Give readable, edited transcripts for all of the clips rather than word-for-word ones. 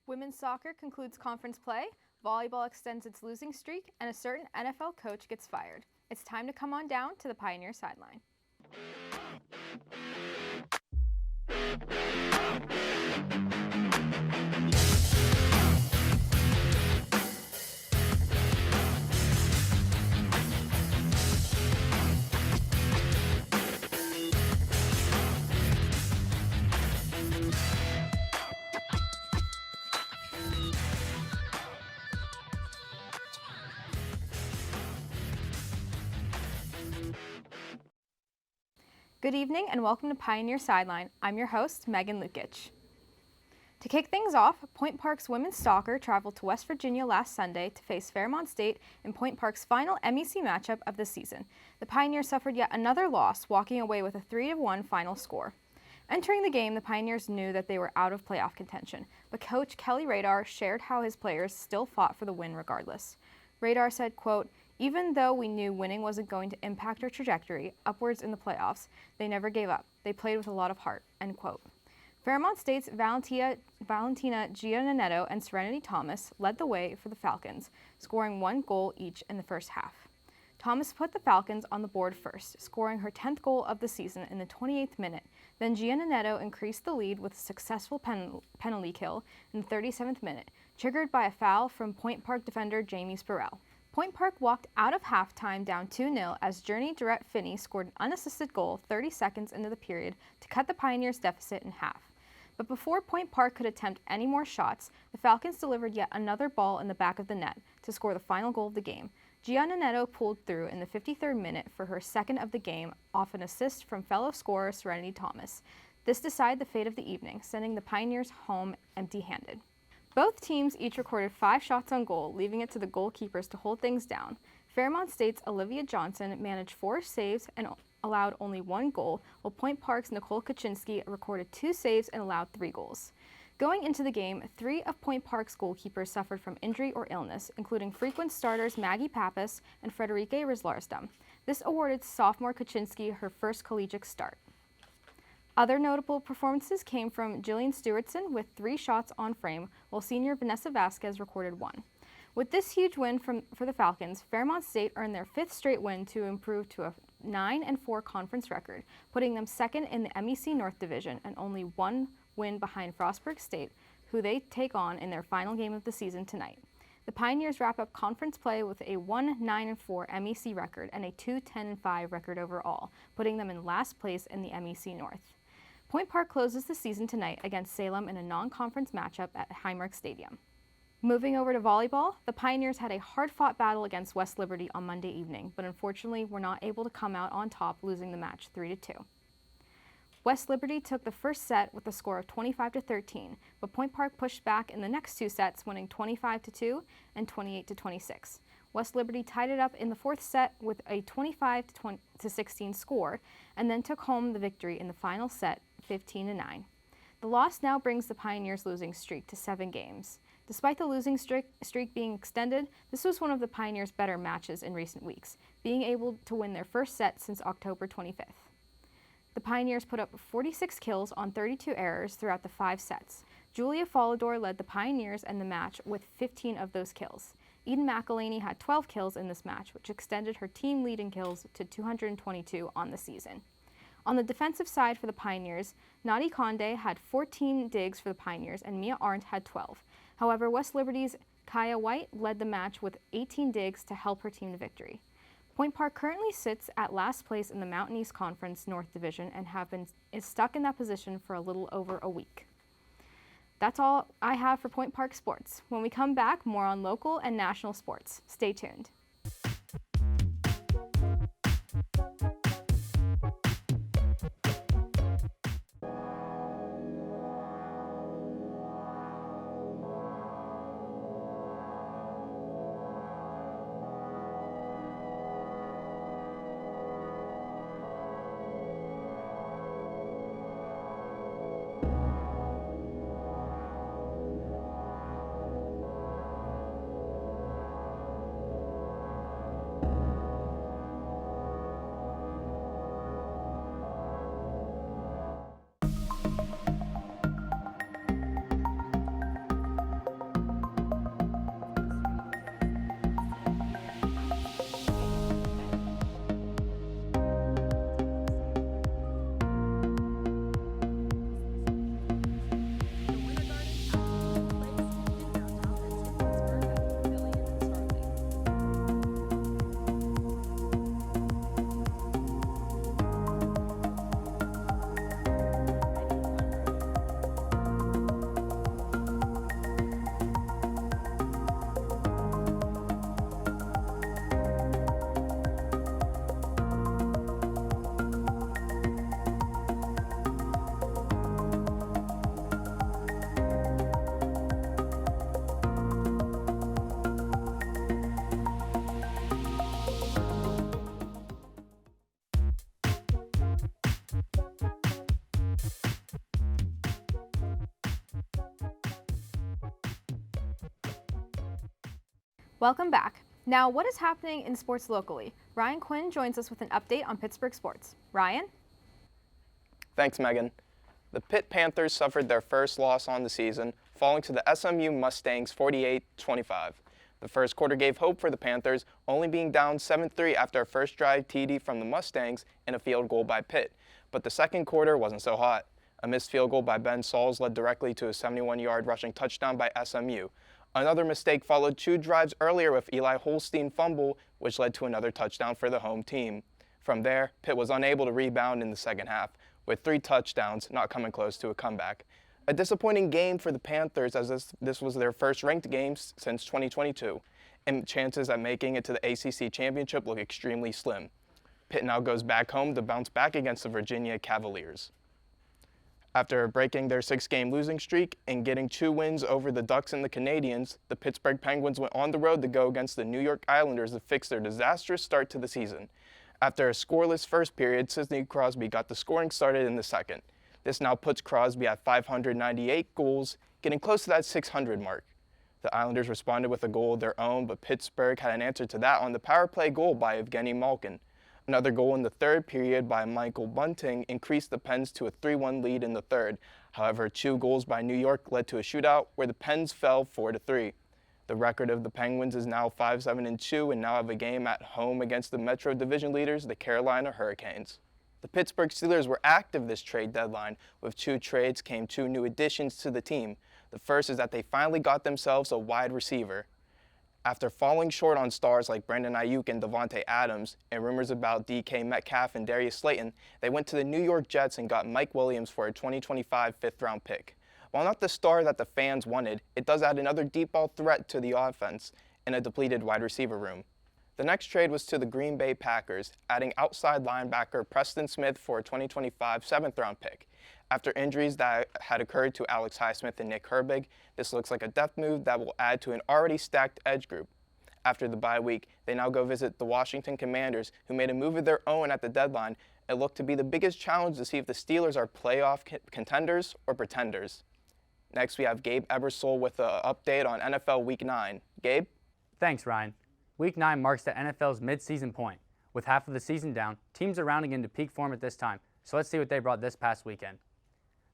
Women's soccer concludes conference play, volleyball extends its losing streak, and a certain NFL coach gets fired. It's time to come on down to the Pioneer Sideline. Good evening and welcome to Pioneer Sideline. I'm your host, Megan Lukic. To kick things off, Point Park's women's soccer traveled to West Virginia last Sunday to face Fairmont State in Point Park's final MEC matchup of the season. The Pioneers suffered yet another loss, walking away with a 3-1 final score. Entering the game, the Pioneers knew that they were out of playoff contention, but Coach Kelly Radar shared how his players still fought for the win regardless. Radar said, quote, "Even though we knew winning wasn't going to impact our trajectory upwards in the playoffs, they never gave up. They played with a lot of heart," end quote. Fairmont State's Valentina Giannanetto and Serenity Thomas led the way for the Falcons, scoring 1 goal each in the first half. Thomas put the Falcons on the board first, scoring her 10th goal of the season in the 28th minute. Then Giannanetto increased the lead with a successful penalty kill in the 37th minute, triggered by a foul from Point Park defender Jamie Spurrell. Point Park walked out of halftime down 2-0 as Journey Durrett Finney scored an unassisted goal 30 seconds into the period to cut the Pioneers' deficit in half. But before Point Park could attempt any more shots, the Falcons delivered yet another ball in the back of the net to score the final goal of the game. Giannanetto pulled through in the 53rd minute for her second of the game off an assist from fellow scorer Serenity Thomas. This decided the fate of the evening, sending the Pioneers home empty-handed. Both teams each recorded 5 shots on goal, leaving it to the goalkeepers to hold things down. Fairmont State's Olivia Johnson managed 4 saves and allowed only 1 goal, while Point Park's Nicole Kaczynski recorded 2 saves and allowed 3 goals. Going into the game, 3 of Point Park's goalkeepers suffered from injury or illness, including frequent starters Maggie Pappas and Frederike Rislarsdam. This awarded sophomore Kaczynski her first collegiate start. Other notable performances came from Jillian Stewartson with 3 shots on frame, while senior Vanessa Vasquez recorded 1. With this huge win for the Falcons, Fairmont State earned their 5th straight win to improve to a 9-4 conference record, putting them second in the MEC North Division and only 1 win behind Frostburg State, who they take on in their final game of the season tonight. The Pioneers wrap up conference play with a 1-9-4 MEC record and a 2-10-5 record overall, putting them in last place in the MEC North. Point Park closes the season tonight against Salem in a non-conference matchup at Highmark Stadium. Moving over to volleyball, the Pioneers had a hard-fought battle against West Liberty on Monday evening, but unfortunately were not able to come out on top, losing the match 3-2. West Liberty took the first set with a score of 25-13, but Point Park pushed back in the next 2 sets, winning 25-2 and 28-26. West Liberty tied it up in the 4th set with a 25-16 score, and then took home the victory in the final set, 15-9. The loss now brings the Pioneers' losing streak to 7 games. Despite the losing streak being extended, this was one of the Pioneers' better matches in recent weeks, being able to win their first set since October 25th. The Pioneers put up 46 kills on 32 errors throughout the 5 sets. Julia Follador led the Pioneers in the match with 15 of those kills. Eden McElhaney had 12 kills in this match, which extended her team lead in kills to 222 on the season. On the defensive side for the Pioneers, Nadi Conde had 14 digs for the Pioneers and Mia Arndt had 12. However, West Liberty's Kaya White led the match with 18 digs to help her team to victory. Point Park currently sits at last place in the Mountain East Conference North Division and is stuck in that position for a little over a week. That's all I have for Point Park sports. When we come back, more on local and national sports. Stay tuned. Welcome back. Now, what is happening in sports locally? Ryan Quinn joins us with an update on Pittsburgh sports. Ryan? Thanks, Megan. The Pitt Panthers suffered their first loss on the season, falling to the SMU Mustangs 48-25. The first quarter gave hope for the Panthers, only being down 7-3 after a first drive TD from the Mustangs and a field goal by Pitt. But the second quarter wasn't so hot. A missed field goal by Ben Sauls led directly to a 71-yard rushing touchdown by SMU. Another mistake followed 2 drives earlier with Eli Holstein fumble, which led to another touchdown for the home team. From there, Pitt was unable to rebound in the second half, with 3 touchdowns not coming close to a comeback. A disappointing game for the Panthers, as this was their first ranked game since 2022, and chances at making it to the ACC Championship look extremely slim. Pitt now goes back home to bounce back against the Virginia Cavaliers. After breaking their 6-game losing streak and getting 2 wins over the Ducks and the Canadians, the Pittsburgh Penguins went on the road to go against the New York Islanders to fix their disastrous start to the season. After a scoreless first period, Sidney Crosby got the scoring started in the second. This now puts Crosby at 598 goals, getting close to that 600 mark. The Islanders responded with a goal of their own, but Pittsburgh had an answer to that on the power play goal by Evgeny Malkin. Another goal in the third period by Michael Bunting increased the Pens to a 3-1 lead in the third. However, 2 goals by New York led to a shootout where the Pens fell 4-3. The record of the Penguins is now 5-7-2 and now have a game at home against the Metro Division leaders, the Carolina Hurricanes. The Pittsburgh Steelers were active this trade deadline. With 2 trades came 2 new additions to the team. The first is that they finally got themselves a wide receiver. After falling short on stars like Brandon Ayuk and Devontae Adams, and rumors about DK Metcalf and Darius Slayton, they went to the New York Jets and got Mike Williams for a 2025 fifth-round pick. While not the star that the fans wanted, it does add another deep ball threat to the offense in a depleted wide receiver room. The next trade was to the Green Bay Packers, adding outside linebacker Preston Smith for a 2025 seventh-round pick. After injuries that had occurred to Alex Highsmith and Nick Herbig, this looks like a depth move that will add to an already stacked edge group. After the bye week, they now go visit the Washington Commanders, who made a move of their own at the deadline and look to be the biggest challenge to see if the Steelers are playoff contenders or pretenders. Next, we have Gabe Ebersole with an update on NFL Week 9. Gabe? Thanks, Ryan. Week 9 marks the NFL's mid-season point. With half of the season down, teams are rounding into peak form at this time, so let's see what they brought this past weekend.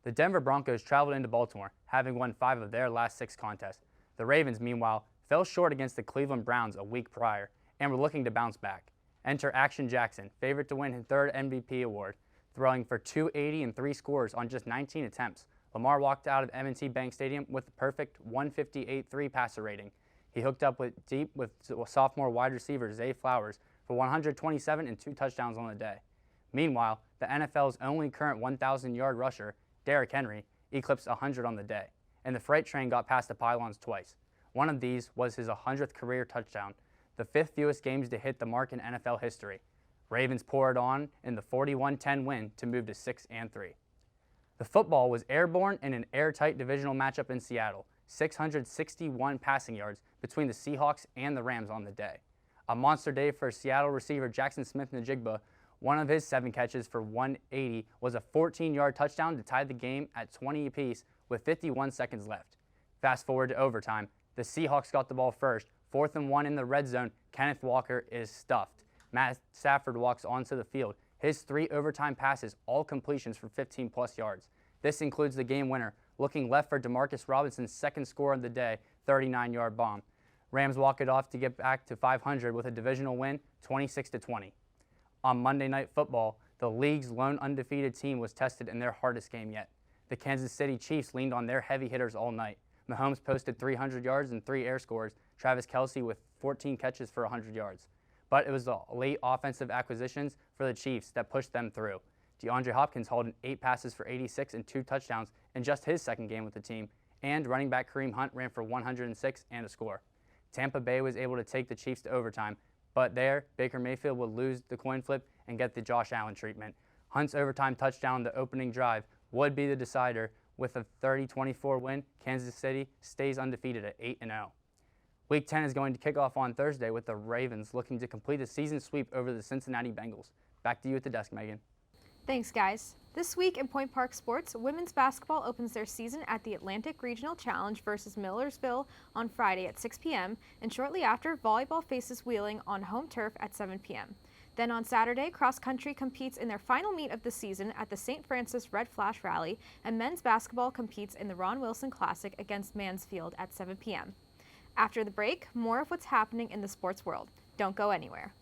The Denver Broncos traveled into Baltimore, having won 5 of their last 6 contests. The Ravens, meanwhile, fell short against the Cleveland Browns a week prior and were looking to bounce back. Enter Action Jackson, favorite to win his 3rd MVP award, throwing for 280 and 3 scores on just 19 attempts. Lamar walked out of M&T Bank Stadium with a perfect 158.3 passer rating. He hooked up deep with sophomore wide receiver Zay Flowers for 127 and 2 touchdowns on the day. Meanwhile, the NFL's only current 1,000-yard rusher, Derrick Henry, eclipsed 100 on the day, and the freight train got past the pylons twice. One of these was his 100th career touchdown, the 5th fewest games to hit the mark in NFL history. Ravens poured on in the 41-10 win to move to 6-3. The football was airborne in an airtight divisional matchup in Seattle, 661 passing yards between the Seahawks and the Rams on the day. A monster day for Seattle receiver Jackson Smith-Njigba. One of his 7 catches for 180 was a 14-yard touchdown to tie the game at 20 apiece with 51 seconds left. Fast forward to overtime, the Seahawks got the ball first. 4th and 1 in the red zone, Kenneth Walker is stuffed. Matt Stafford walks onto the field. His 3 overtime passes, all completions for 15-plus yards. This includes the game winner, looking left for Demarcus Robinson's 2nd score of the day, 39-yard bomb. Rams walk it off to get back to 500 with a divisional win, 26-20. On Monday Night Football, the league's lone undefeated team was tested in their hardest game yet. The Kansas City Chiefs leaned on their heavy hitters all night. Mahomes posted 300 yards and 3 air scores, Travis Kelce with 14 catches for 100 yards. But it was the late offensive acquisitions for the Chiefs that pushed them through. DeAndre Hopkins hauled in 8 passes for 86 and 2 touchdowns in just his 2nd game with the team, and running back Kareem Hunt ran for 106 and a score. Tampa Bay was able to take the Chiefs to overtime, but there, Baker Mayfield would lose the coin flip and get the Josh Allen treatment. Hunt's overtime touchdown on the opening drive would be the decider. With a 30-24 win, Kansas City stays undefeated at 8-0. Week 10 is going to kick off on Thursday with the Ravens looking to complete a season sweep over the Cincinnati Bengals. Back to you at the desk, Megan. Thanks, guys. This week in Point Park sports, women's basketball opens their season at the Atlantic Regional Challenge versus Millersville on Friday at 6 p.m., and shortly after, volleyball faces Wheeling on home turf at 7 p.m. Then on Saturday, cross country competes in their final meet of the season at the St. Francis Red Flash Rally, and men's basketball competes in the Ron Wilson Classic against Mansfield at 7 p.m. After the break, more of what's happening in the sports world. Don't go anywhere.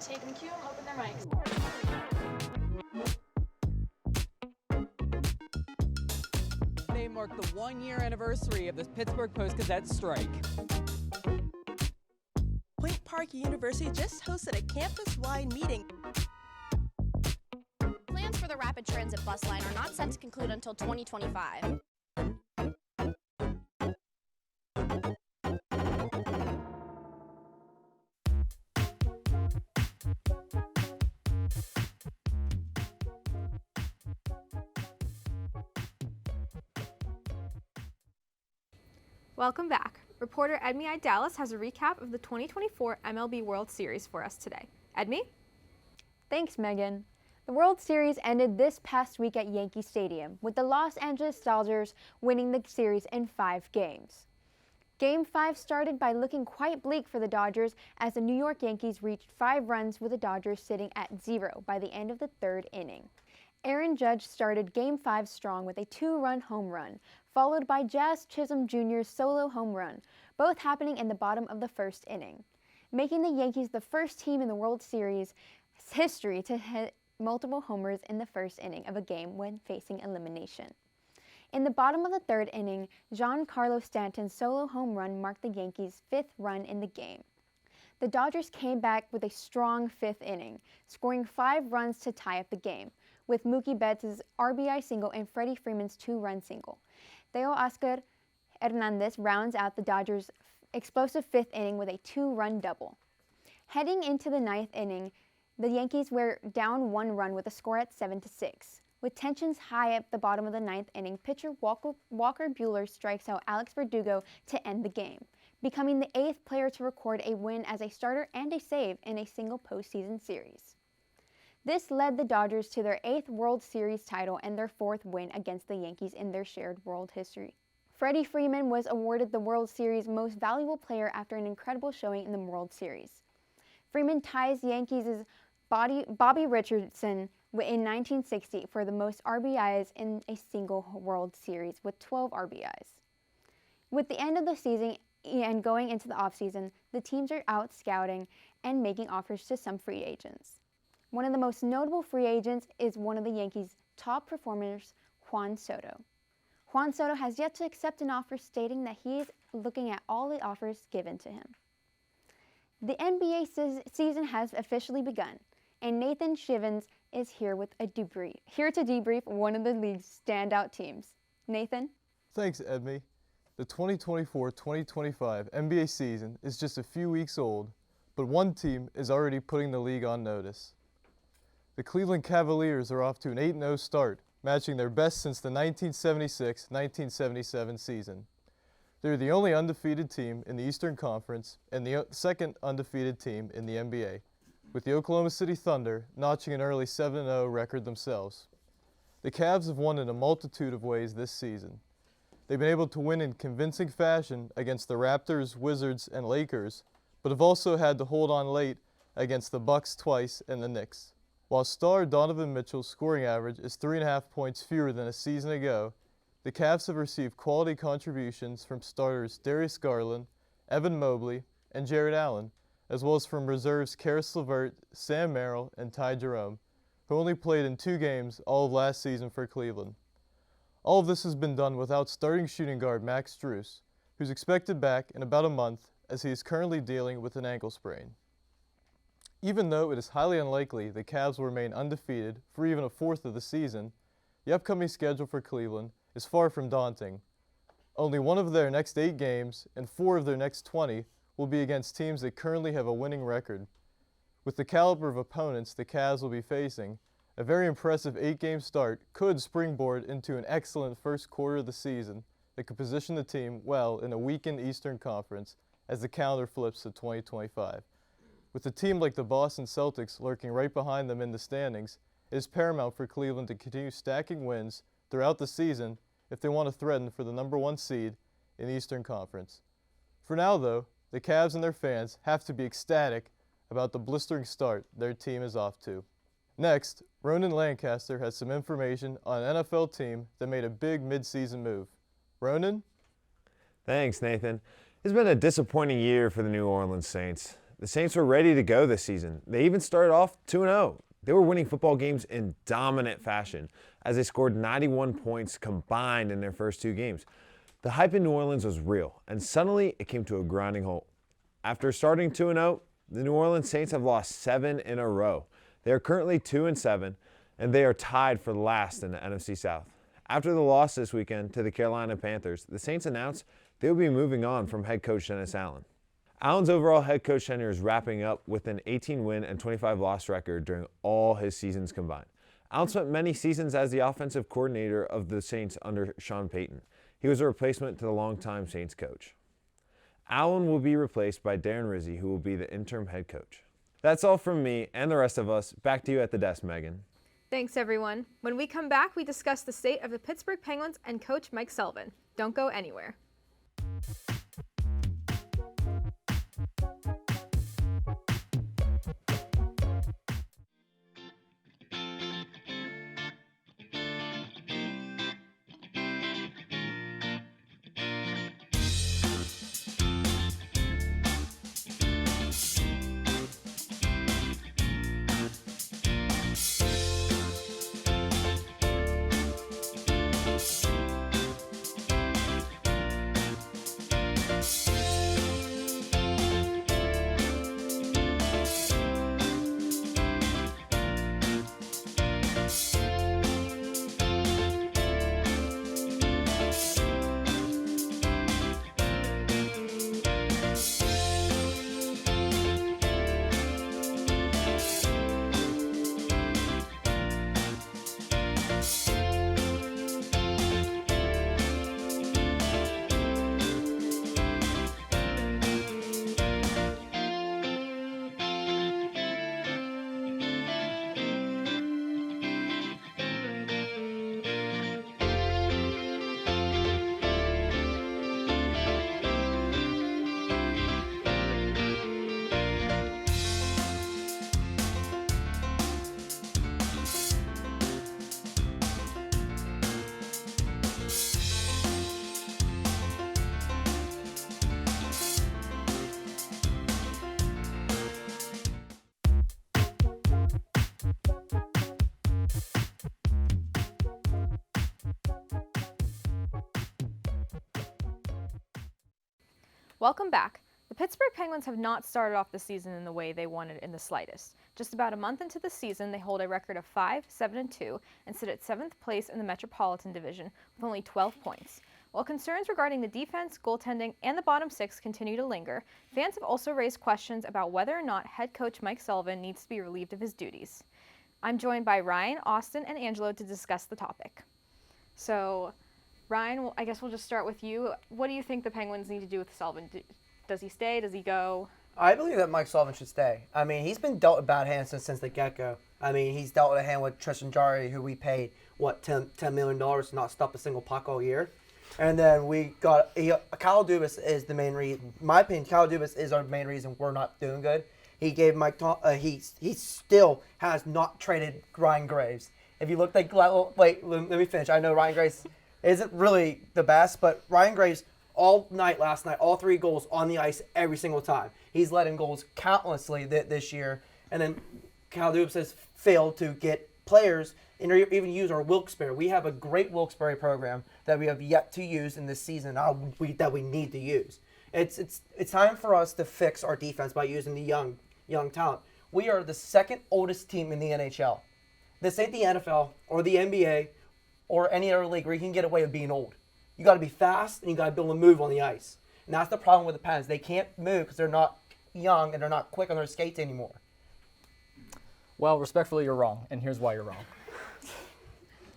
Take them, cue them, open their mics. Today marked the 1-year anniversary of the Pittsburgh Post-Gazette strike. Point Park University just hosted a campus-wide meeting. Plans for the rapid transit bus line are not set to conclude until 2025. Welcome back. Reporter Edmi Dallas has a recap of the 2024 MLB World Series for us today. Edmi? Thanks, Megan. The World Series ended this past week at Yankee Stadium, with the Los Angeles Dodgers winning the series in 5 games. Game 5 started by looking quite bleak for the Dodgers as the New York Yankees reached 5 runs with the Dodgers sitting at 0 by the end of the 3rd inning. Aaron Judge started Game 5 strong with a 2-run home run, followed by Jazz Chisholm Jr.'s solo home run, both happening in the bottom of the 1st inning, making the Yankees the first team in the World Series history to hit multiple homers in the 1st inning of a game when facing elimination. In the bottom of the 3rd inning, Giancarlo Stanton's solo home run marked the Yankees' 5th run in the game. The Dodgers came back with a strong 5th inning, scoring 5 runs to tie up the game, with Mookie Betts' RBI single and Freddie Freeman's 2-run single. Teoscar Hernandez rounds out the Dodgers' explosive 5th inning with a 2-run double. Heading into the 9th inning, the Yankees were down 1 run with a score at 7-6. With tensions high at the bottom of the 9th inning, pitcher Walker Buehler strikes out Alex Verdugo to end the game, becoming the 8th player to record a win as a starter and a save in a single postseason series. This led the Dodgers to their 8th World Series title and their 4th win against the Yankees in their shared world history. Freddie Freeman was awarded the World Series Most Valuable Player after an incredible showing in the World Series. Freeman ties Yankees' Bobby Richardson in 1960 for the most RBIs in a single World Series with 12 RBIs. With the end of the season and going into the offseason, the teams are out scouting and making offers to some free agents. One of the most notable free agents is one of the Yankees' top performers, Juan Soto. Juan Soto has yet to accept an offer, stating that he is looking at all the offers given to him. The NBA season has officially begun, and Nathan Shivens is here to debrief one of the league's standout teams. Nathan? Thanks, Edmi. The 2024-2025 NBA season is just a few weeks old, but one team is already putting the league on notice. The Cleveland Cavaliers are off to an 8-0 start, matching their best since the 1976-1977 season. They're the only undefeated team in the Eastern Conference and the second undefeated team in the NBA, with the Oklahoma City Thunder notching an early 7-0 record themselves. The Cavs have won in a multitude of ways this season. They've been able to win in convincing fashion against the Raptors, Wizards, and Lakers, but have also had to hold on late against the Bucks twice and the Knicks. While star Donovan Mitchell's scoring average is 3.5 points fewer than a season ago, the Cavs have received quality contributions from starters Darius Garland, Evan Mobley, and Jared Allen, as well as from reserves Karis LeVert, Sam Merrill, and Ty Jerome, who only played in 2 games all of last season for Cleveland. All of this has been done without starting shooting guard Max Strus, who's expected back in about a month as he is currently dealing with an ankle sprain. Even though it is highly unlikely the Cavs will remain undefeated for even a fourth of the season, the upcoming schedule for Cleveland is far from daunting. Only one of their next 8 games and 4 of their next 20 will be against teams that currently have a winning record. With the caliber of opponents the Cavs will be facing, a very impressive 8-game start could springboard into an excellent first quarter of the season that could position the team well in a weakened Eastern Conference as the calendar flips to 2025. With a team like the Boston Celtics lurking right behind them in the standings, it is paramount for Cleveland to continue stacking wins throughout the season if they want to threaten for the number 1 seed in the Eastern Conference. For now, though, the Cavs and their fans have to be ecstatic about the blistering start their team is off to. Next, Ronan Lancaster has some information on an NFL team that made a big midseason move. Ronan? Thanks, Nathan. It's been a disappointing year for the New Orleans Saints. The Saints were ready to go this season. They even started off 2-0. They were winning football games in dominant fashion as they scored 91 points combined in their first 2 games. The hype in New Orleans was real, and suddenly it came to a grinding halt. After starting 2-0, the New Orleans Saints have lost 7 in a row. They are currently 2-7, and they are tied for last in the NFC South. After the loss this weekend to the Carolina Panthers, the Saints announced they will be moving on from head coach Dennis Allen. Allen's overall head coach tenure is wrapping up with an 18-win and 25-loss record during all his seasons combined. Allen spent many seasons as the offensive coordinator of the Saints under Sean Payton. He was a replacement to the longtime Saints coach. Allen will be replaced by Darren Rizzi, who will be the interim head coach. That's all from me and the rest of us. Back to you at the desk, Megan. Thanks, everyone. When we come back, we discuss the state of the Pittsburgh Penguins and Coach Mike Sullivan. Don't go anywhere. Welcome back. The Pittsburgh Penguins have not started off the season in the way they wanted in the slightest. Just about a month into the season, they hold a record of 5-7-2 and sit at 7th place in the Metropolitan Division with only 12 points. While concerns regarding the defense, goaltending, and the bottom 6 continue to linger, fans have also raised questions about whether or not head coach Mike Sullivan needs to be relieved of his duties. I'm joined by Ryan, Austin, and Angelo to discuss the topic. So, Ryan, I guess we'll just start with you. What do you think the Penguins need to do with Sullivan? Does he stay? Does he go? I believe that Mike Sullivan should stay. I mean, he's been dealt a bad hand since the get-go. I mean, he's dealt a hand with Tristan Jarry, who we paid, $10 million to not stop a single puck all year. And then we got Kyle Dubas is the main reason. In my opinion, Kyle Dubas is our main reason we're not doing good. He gave he still has not traded Ryan Graves. If you look wait, let me finish. I know Ryan Graves isn't really the best, but Ryan Graves all night last night, all 3 goals on the ice every single time. He's let in goals countlessly this year, and then Kyle Dubas has failed to get players and even use our Wilkes-Barre. We have a great Wilkes-Barre program that we have yet to use in this season that we need to use. It's time for us to fix our defense by using the young talent. We are the second oldest team in the NHL. This ain't the NFL or the NBA or any other league where you can get away with being old. You got to be fast and you got to be able to move on the ice. And that's the problem with the Pens. They can't move because they're not young and they're not quick on their skates anymore. Well, respectfully, you're wrong, and here's why you're wrong.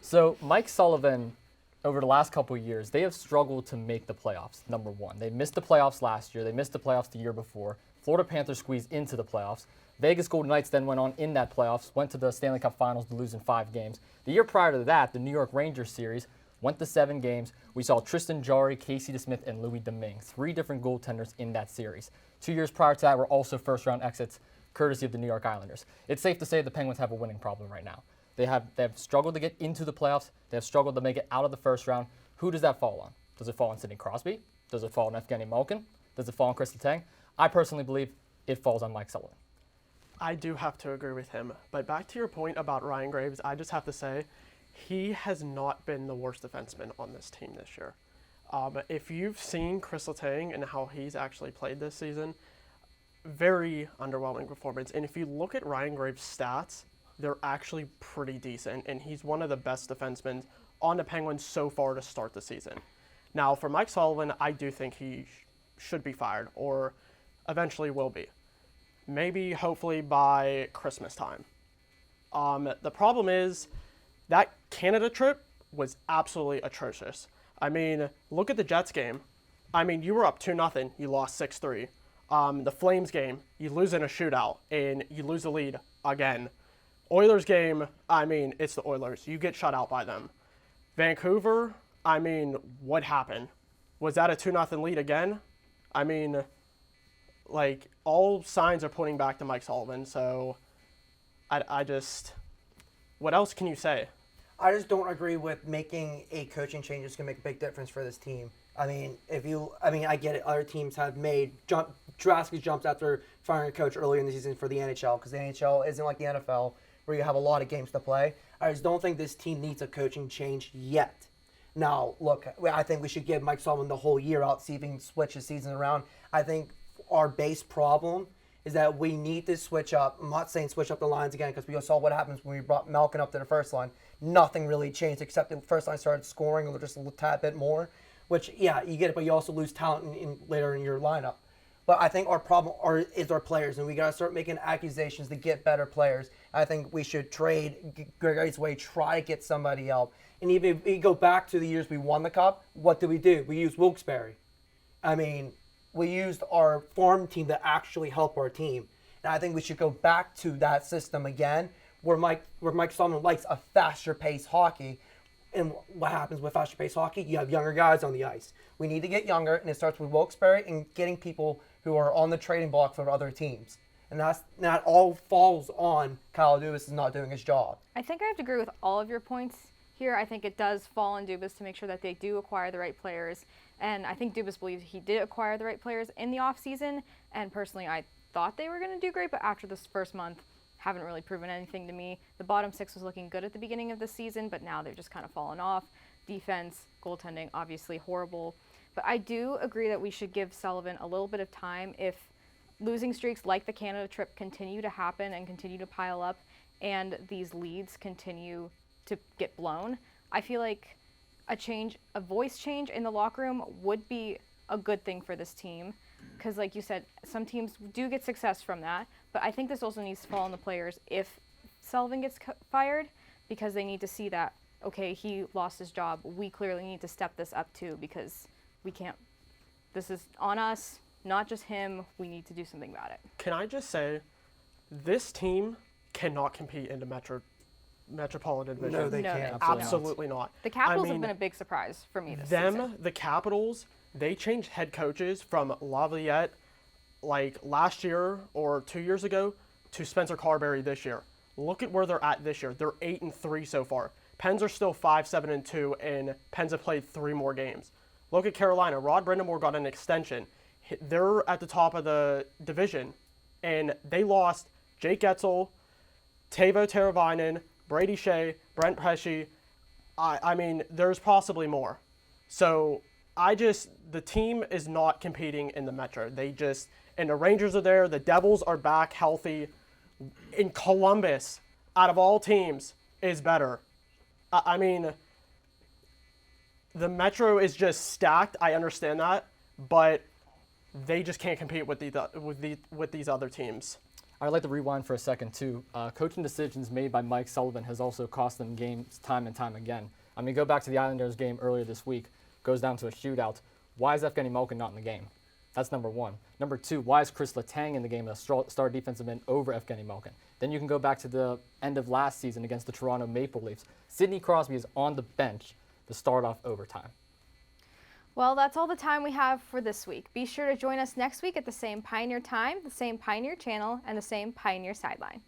So Mike Sullivan, over the last couple of years, they have struggled to make the playoffs, number one. They missed the playoffs last year. They missed the playoffs the year before. Florida Panthers squeezed into the playoffs. Vegas Golden Knights then went on in that playoffs, went to the Stanley Cup Finals to lose in 5 games. The year prior to that, the New York Rangers series went to 7 games. We saw Tristan Jarry, Casey DeSmith, and Louis Domingue, 3 different goaltenders in that series. 2 years prior to that were also first-round exits, courtesy of the New York Islanders. It's safe to say the Penguins have a winning problem right now. They have struggled to get into the playoffs. They have struggled to make it out of the first round. Who does that fall on? Does it fall on Sidney Crosby? Does it fall on Evgeny Malkin? Does it fall on Chris Letang? I personally believe it falls on Mike Sullivan. I do have to agree with him. But back to your point about Ryan Graves, I just have to say he has not been the worst defenseman on this team this year. If you've seen Chris Letang and how he's actually played this season, very underwhelming performance. And if you look at Ryan Graves' stats, they're actually pretty decent, and he's one of the best defensemen on the Penguins so far to start the season. Now, for Mike Sullivan, I do think he should be fired, or eventually will be. Maybe, hopefully, by Christmas time. The problem is that Canada trip was absolutely atrocious. I mean, look at the Jets game. I mean, you were up 2-0, you lost 6-3. The Flames game, you lose in a shootout, and you lose the lead again. Oilers game, I mean, it's the Oilers. You get shut out by them. Vancouver, I mean, what happened? Was that a 2-0 lead again? I mean, like, all signs are pointing back to Mike Sullivan, so I just, what else can you say? I just don't agree with making a coaching change that's going to make a big difference for this team. I mean, I get it. Other teams have made drastic jumps after firing a coach earlier in the season for the NHL, because the NHL isn't like the NFL where you have a lot of games to play. I just don't think this team needs a coaching change yet. Now, look, I think we should give Mike Sullivan the whole year out, see if he can switch his season around. I think our base problem is that we need to switch up. I'm not saying switch up the lines again, because we saw what happens when we brought Malkin up to the first line. Nothing really changed except the first line started scoring just a tad bit more, which, yeah, you get it, but you also lose talent later in your lineup. But I think our problem is our players, and we got to start making accusations to get better players. I think we should trade Gregory's way, try to get somebody else. And even if we go back to the years we won the Cup, what did? We used Wilkes-Barre. I mean, we used our farm team to actually help our team. And I think we should go back to that system again, where Mike Sullivan likes a faster-paced hockey. And what happens with faster-paced hockey? You have younger guys on the ice. We need to get younger, and it starts with Wilkes-Barre and getting people who are on the trading block for other teams. And that all falls on Kyle Dubas is not doing his job. I think I have to agree with all of your points here. I think it does fall on Dubas to make sure that they do acquire the right players. And I think Dubas believes he did acquire the right players in the offseason. And personally, I thought they were going to do great, but after this first month, haven't really proven anything to me. The bottom 6 was looking good at the beginning of the season, but now they've just kind of fallen off. Defense, goaltending, obviously horrible. But I do agree that we should give Sullivan a little bit of time. If losing streaks like the Canada trip continue to happen and continue to pile up, and these leads continue to get blown, I feel like a voice change in the locker room would be a good thing for this team. Because like you said, some teams do get success from that. But I think this also needs to fall on the players if Sullivan gets fired, because they need to see that, okay, he lost his job. We clearly need to step this up too, because we can't. This is on us, not just him. We need to do something about it. Can I just say, this team cannot compete in the Metropolitan Division. No, they can't. Absolutely not. The Capitals have been a big surprise for me this season. The Capitals, they changed head coaches from Laviolette like last year or 2 years ago to Spencer Carberry this year. Look at where they're at this year. They're 8-3 so far. Pens are still 5-7-2, and Pens have played 3 more games. Look at Carolina. Rod Brindamore got an extension. They're at the top of the division, and they lost Jake Etzel, Teuvo Teravainen, Brady Shea, Brent Pesci. I mean, there's possibly more. So the team is not competing in the Metro. And the Rangers are there. The Devils are back healthy. In Columbus, out of all teams, is better. I mean, the Metro is just stacked. I understand that, but they just can't compete with these other teams. I'd like to rewind for a second too. Coaching decisions made by Mike Sullivan has also cost them games time and time again. I mean, go back to the Islanders game earlier this week. Goes down to a shootout. Why is Evgeny Malkin not in the game? That's number one. Number two, why is Chris Letang in the game as star defensive end over Evgeny Malkin? Then you can go back to the end of last season against the Toronto Maple Leafs. Sidney Crosby is on the bench to start off overtime. Well, that's all the time we have for this week. Be sure to join us next week at the same Pioneer time, the same Pioneer channel, and the same Pioneer Sideline.